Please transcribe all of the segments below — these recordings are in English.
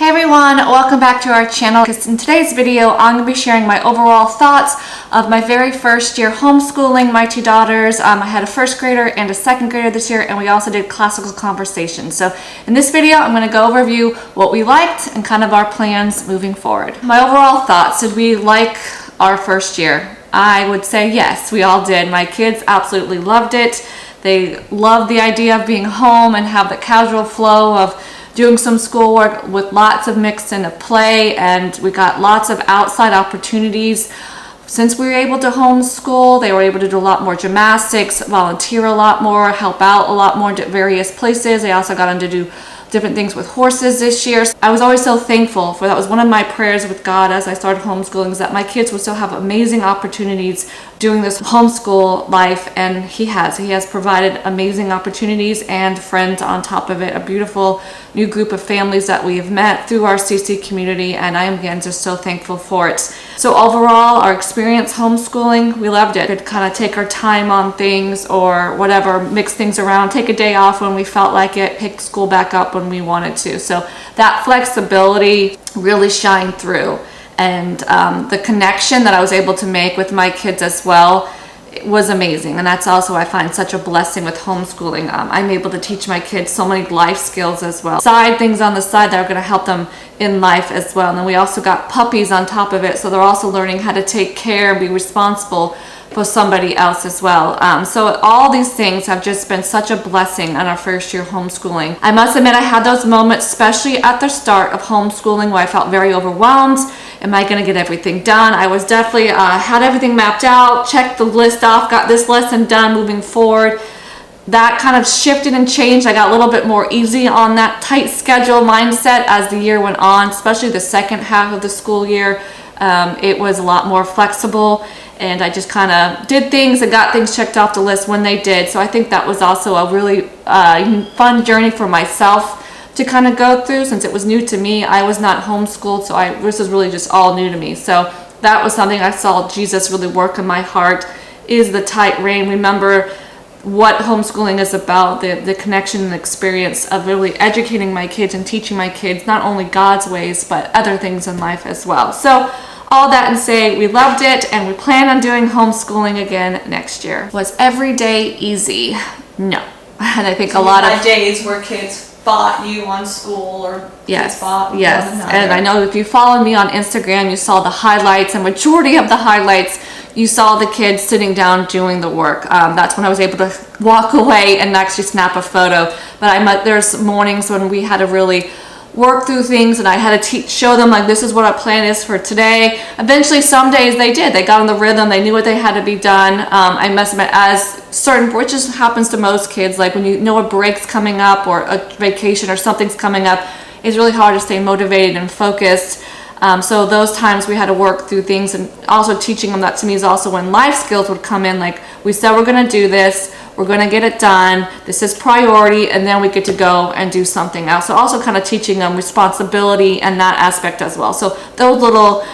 Hey everyone, welcome back to our channel. In today's video, I'm going to be sharing my overall thoughts of my very first year homeschooling my two daughters. I had a first grader and a second grader this year, and we also did classical conversations. So in this video, I'm going to go overview what we liked and kind of our plans moving forward. My overall thoughts, did we like our first year? I would say yes, we all did. My kids absolutely loved it. They loved the idea of being home and have the casual flow of doing some schoolwork with lots of mix in of play, and we got lots of outside opportunities. Since we were able to homeschool, they were able to do a lot more gymnastics, volunteer a lot more, help out a lot more at various places. They also got to do different things with horses this year. I was always so thankful for that. Was one of my prayers with God as I started homeschooling, is that my kids would still have amazing opportunities doing this homeschool life, and he has provided amazing opportunities and friends on top of it. A beautiful new group of families that we have met through our CC community, and I am again just so thankful for it. So overall, our experience homeschooling, we loved it. We could kind of take our time on things or whatever, mix things around, take a day off when we felt like it, pick school back up when we wanted to. So that flexibility really shined through, and the connection that I was able to make with my kids as well was amazing. And that's also, I find, such a blessing with homeschooling. I'm able to teach my kids so many life skills as well, side things on the side that are going to help them in life as well. And then we also got puppies on top of it, so they're also learning how to take care and be responsible for somebody else as well. So all these things have just been such a blessing on our first year homeschooling. I must admit, I had those moments, especially at the start of homeschooling, where I felt very overwhelmed. Am I going to get everything done? I was definitely had everything mapped out, checked the list off, got this lesson done, moving forward. That kind of shifted and changed. I got a little bit more easy on that tight schedule mindset as the year went on, especially the second half of the school year. It was a lot more flexible, and I just kind of did things and got things checked off the list when they did. So I think that was also a really fun journey for myself to kind of go through, since it was new to me. I was not homeschooled, so this was really just all new to me. So that was something I saw Jesus really work in my heart, is the tight rein. Remember what homeschooling is about, the connection and experience of really educating my kids and teaching my kids not only God's ways, but other things in life as well. So all that and say, we loved it, and we plan on doing homeschooling again next year. Was every day easy? No. And I think a lot of days where kids fought you on school, or yes, fought yes. one another. And I know if you followed me on Instagram, you saw the highlights, and majority of the highlights, you saw the kids sitting down doing the work. That's when I was able to walk away and actually snap a photo. But there's mornings when we had to really work through things, and I had to show them, like, this is what our plan is for today. Eventually, some days they did. They got on the rhythm. They knew what they had to be done. I must admit, as certain, which just happens to most kids, like when you know a break's coming up or a vacation or something's coming up, it's really hard to stay motivated and focused. So those times we had to work through things, and also teaching them that to me is also when life skills would come in. Like, we said we're going to do this, we're going to get it done, this is priority, and then we get to go and do something else. So also kind of teaching them responsibility and that aspect as well. So those little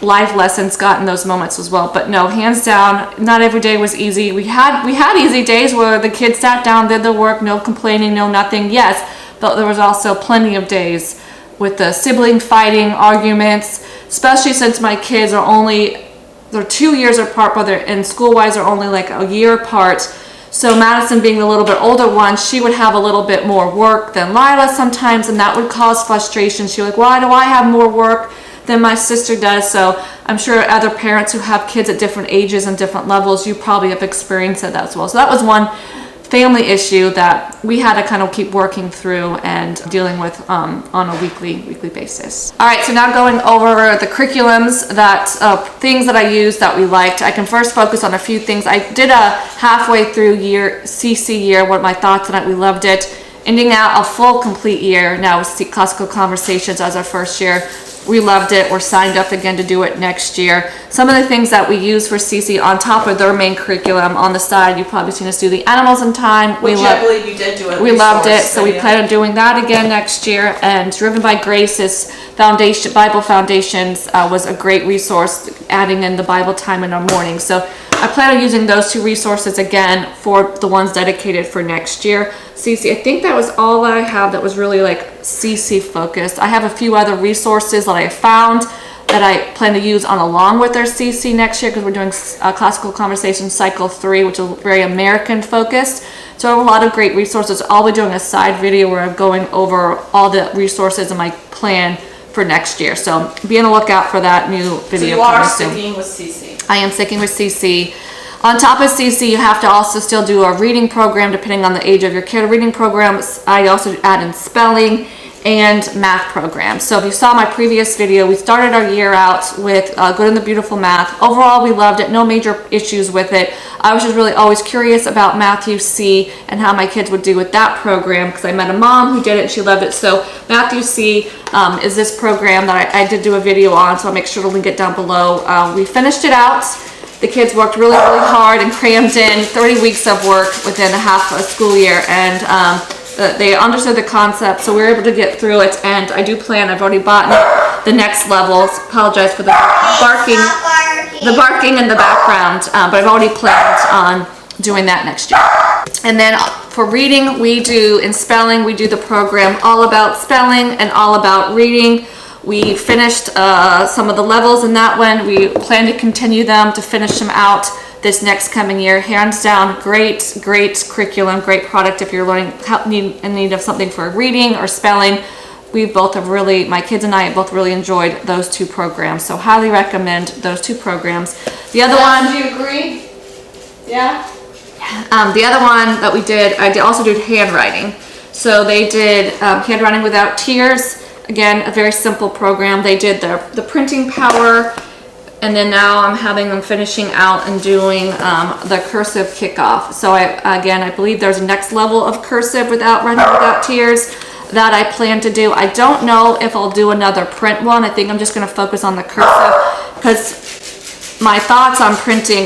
life lessons got in those moments as well. But no, hands down, not every day was easy. We had easy days where the kids sat down, did the work, no complaining, no nothing, yes, but there was also plenty of days with the sibling fighting, arguments, especially since my kids they're 2 years apart, but they're in school-wise are only like a year apart. So Madison, being the little bit older one, she would have a little bit more work than Lila sometimes, and that would cause frustration. She'd be like, why do I have more work than my sister does? So I'm sure other parents who have kids at different ages and different levels, you probably have experienced that as well. So that was one family issue that we had to kind of keep working through and dealing with on a weekly basis. All right, so now going over the curriculums, that things that I used that we liked. I can first focus on a few things. I did a halfway through CC year, what my thoughts on it. We loved it. Ending out a full complete year now with classical conversations as our first year. We loved it. We're signed up again to do it next year. Some of the things that we use for CC on top of their main curriculum on the side, you've probably seen us do the animals in time. Which I believe you did do it. We loved it, so we plan on doing that again next year. And Driven by Grace's Bible Foundations was a great resource, adding in the Bible time in our morning. So I plan on using those 2 resources again for the ones dedicated for next year. CC, I think that was all I have that was really like CC focused. I have a few other resources that I found that I plan to use on along with their CC next year, because we're doing Classical Conversation Cycle 3, which is very American focused. So I have a lot of great resources. I'll be doing a side video where I'm going over all the resources in my plan for next year. So be on the lookout for that new video. So you are sticking with CC. I am sticking with CC. On top of CC, you have to also still do a reading program depending on the age of your kid. Reading programs, I also add in spelling and math programs. So if you saw my previous video, we started our year out with Good and the Beautiful Math. Overall, we loved it. No major issues with it. I was just really always curious about Matthew C and how my kids would do with that program, because I met a mom who did it and she loved it. So Matthew C is this program that I did do a video on, so I'll make sure to link it down below. We finished it out. The kids worked really, really hard and crammed in 30 weeks of work within a half a school year, and they understood the concept, so we were able to get through it. And I do plan, I've already bought the next levels. Apologize for the barking in the background, but I've already planned on doing that next year. And then for reading, in spelling, we do the program all about spelling and all about reading. We finished some of the levels in that one. We plan to continue them to finish them out this next coming year. Hands down, great curriculum, great product if you're learning, in need of something for reading or spelling. My kids and I have both really enjoyed those 2 programs, so highly recommend those 2 programs. The other one, do you agree? Yeah? the other one that we did, also did handwriting. So they did handwriting without tears. Again, a very simple program. They did the printing power, and then now I'm having them finishing out and doing the cursive kickoff. So I believe there's a next level of cursive writing without tears that I plan to do. I don't know if I'll do another print one. I think I'm just going to focus on the cursive, because my thoughts on printing,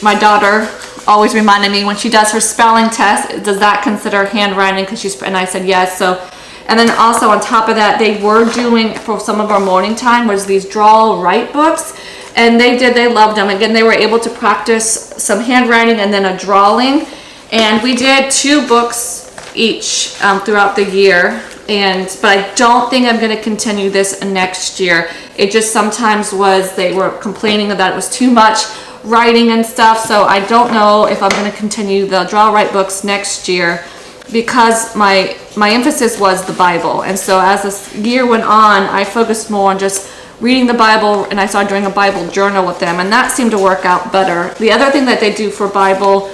my daughter always reminded me when she does her spelling test, does that consider handwriting? And I said yes. So, and then also on top of that, they were doing, for some of our morning time, was these draw write books, and they loved them. Again, they were able to practice some handwriting and then a drawing, and we did 2 books each throughout the year. But I don't think I'm going to continue this next year. It just sometimes they were complaining that it was too much writing and stuff, so I don't know if I'm going to continue the draw write books next year, because my emphasis was the Bible. And so as this year went on, I focused more on just reading the Bible, and I started doing a Bible journal with them, and that seemed to work out better. The other thing that they do for Bible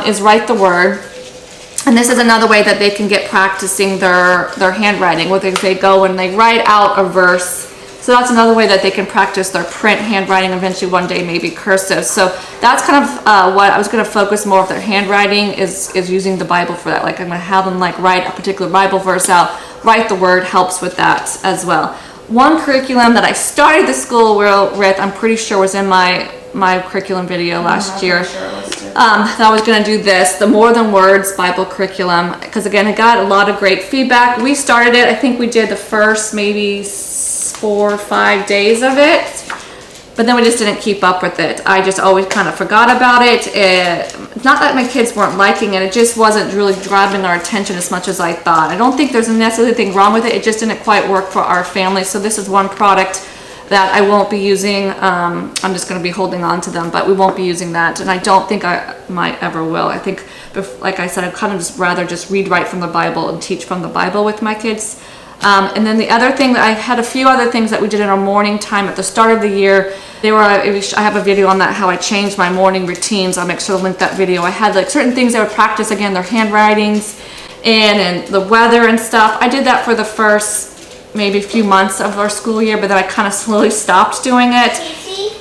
is write the word. And this is another way that they can get practicing their handwriting, whether they go and they write out a verse. So that's another way that they can practice their print handwriting, eventually one day maybe cursive. So that's kind of what I was going to focus more of their handwriting is using the Bible for that. Like I'm going to have them write a particular Bible verse out, write the word, helps with that as well. One curriculum that I started the school with, I'm pretty sure was in my curriculum video last year. That I was going to do this, the More Than Words Bible curriculum, because again, I got a lot of great feedback. We started it, I think we did the first maybe 4 or 5 days of it, but then we just didn't keep up with it. I just always kind of forgot about it. Not that my kids weren't liking it, it just wasn't really grabbing our attention as much as I thought. I don't think there's necessarily anything wrong with it, it just didn't quite work for our family. So this is one product that I won't be using. I'm just going to be holding on to them, but we won't be using that, and I don't think I might ever will. I think, like I said, I'd kind of just rather just read right from the Bible and teach from the Bible with my kids. And then the other thing, I had a few other things that we did in our morning time at the start of the year. I have a video on that, how I changed my morning routines. I'll make sure to link that video. I had certain things I would practice, again, their handwritings and the weather and stuff. I did that for the first maybe a few months of our school year, but then I kind of slowly stopped doing it.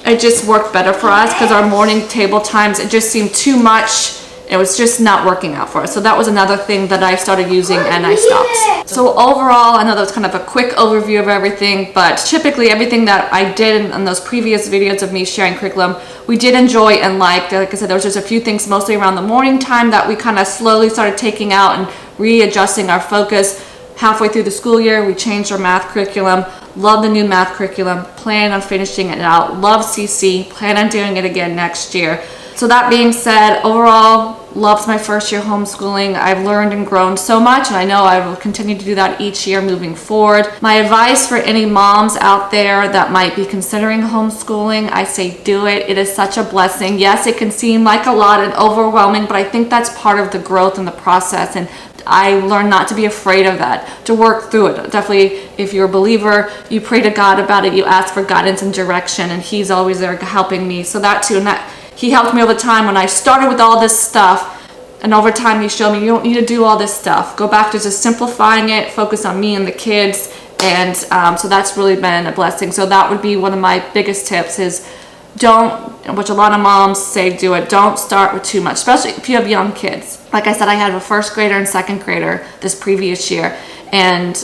It just worked better for us because our morning table times, it just seemed too much. It was just not working out for us. So that was another thing that I started using and I stopped. So overall, I know that was kind of a quick overview of everything, but typically everything that I did in those previous videos of me sharing curriculum, we did enjoy and like. Like I said, there was just a few things mostly around the morning time that we kind of slowly started taking out and readjusting our focus. halfway through the school year, we changed our math curriculum. Love the new math curriculum, plan on finishing it out. Love CC, plan on doing it again next year. So that being said, overall, loves my first year homeschooling. I've learned and grown so much, and I know I will continue to do that each year moving forward. My advice for any moms out there that might be considering homeschooling, I say do it. It is such a blessing. Yes, it can seem like a lot and overwhelming, but I think that's part of the growth and the process, and I learned not to be afraid of that, to work through it. Definitely, if you're a believer, you pray to God about it, you ask for guidance and direction, and He's always there helping me. So that too, and that He helped me all the time when I started with all this stuff, and over time He showed me you don't need to do all this stuff. Go back to just simplifying it, focus on me and the kids, and so that's really been a blessing. So that would be one of my biggest tips is don't, which a lot of moms say do it, don't start with too much, especially if you have young kids. Like I said, I had a first grader and second grader this previous year, and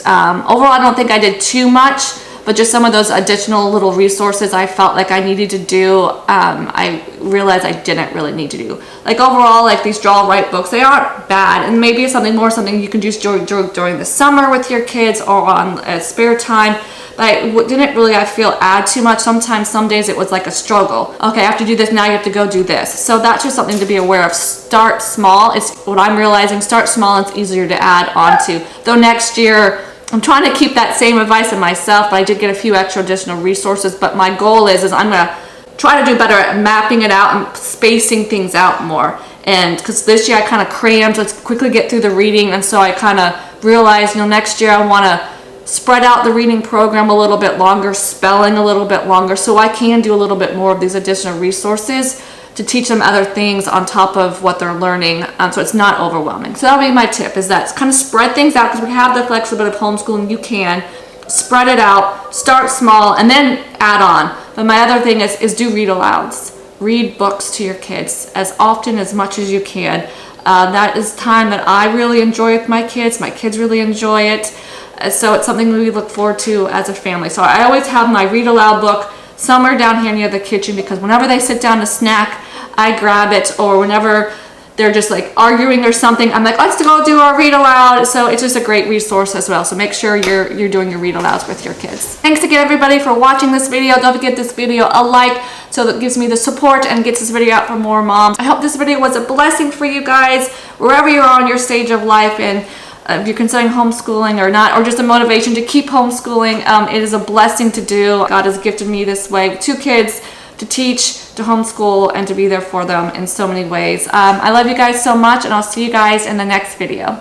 overall I don't think I did too much, but just some of those additional little resources I felt like I needed to do, I realized I didn't really need to do. Like overall, like these draw write books, they aren't bad, and maybe it's something you can do during the summer with your kids or on spare time. But I didn't really, I feel, add too much. Sometimes, some days it was like a struggle. Okay, I have to do this, now you have to go do this. So that's just something to be aware of. Start small. It's what I'm realizing, start small and it's easier to add on to. Though next year, I'm trying to keep that same advice in myself, but I did get a few extra additional resources. But my goal is I'm going to try to do better at mapping it out and spacing things out more. And because this year I kind of crammed, let's quickly get through the reading. And so I kind of realized, next year I want to spread out the reading program a little bit longer, spelling a little bit longer, so I can do a little bit more of these additional resources to teach them other things on top of what they're learning, so it's not overwhelming. So that'll be my tip, is that kind of spread things out, because we have the flexibility of homeschooling. You can spread it out, start small, and then add on. But my other thing is do read alouds. Read books to your kids as often, as much as you can. That is time that I really enjoy with my kids. My kids really enjoy it. So it's something we look forward to as a family. So I always have my read aloud book somewhere down here near the kitchen, because whenever they sit down to snack, I grab it, or whenever they're just like arguing or something, I'm like, let's go do our read aloud. So it's just a great resource as well. So make sure you're doing your read alouds with your kids. Thanks again, everybody, for watching this video. Don't forget this video a like, so that gives me the support and gets this video out for more moms. I hope this video was a blessing for you guys, wherever you are on your stage of life, and if you're considering homeschooling or not, or just a motivation to keep homeschooling. It is a blessing to do. God has gifted me this way with 2 kids to teach, to homeschool, and to be there for them in so many ways. I love you guys so much, and I'll see you guys in the next video.